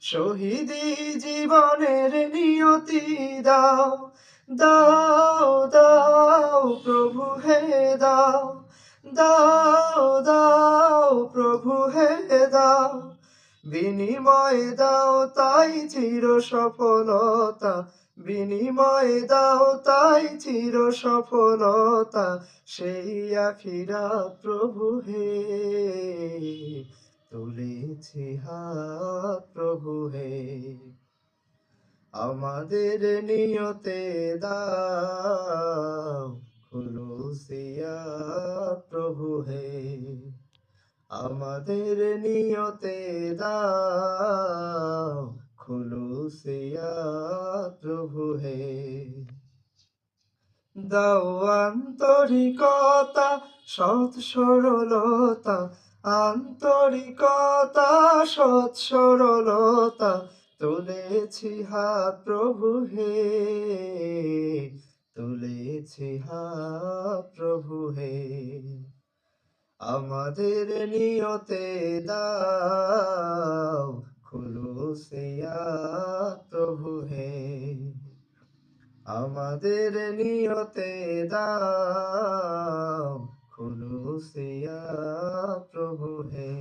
শহীদি জীবনের নিয়তি দাও, দাও দাও প্রভু হে দাও, দাও দাও প্রভু হে দাও। বিনিময় দাও তাই চির সফলতা, বিনিময় দাও তাই চির সফলতা, সেই আখিরাত প্রভু হে। তুলেছি হাত প্রভু হে, আমাদের নিয়তে দাও খুলুসিয়া প্রভু হে, আমাদের নিয়তে দাও খুলুসিয়া প্রভু হে। দাও আন্তরিকতা সৎ সরলতা, আন্তরিকতা সৎ সরলতা, তুলেছি হাত প্রভু হে, তুলেছি হাত প্রভু হে। আমাদের নিয়তে দাও খুলুসিয়া প্রভু হে, আমাদের নিয়তে দাও খুলুসিয়া প্রভু হে।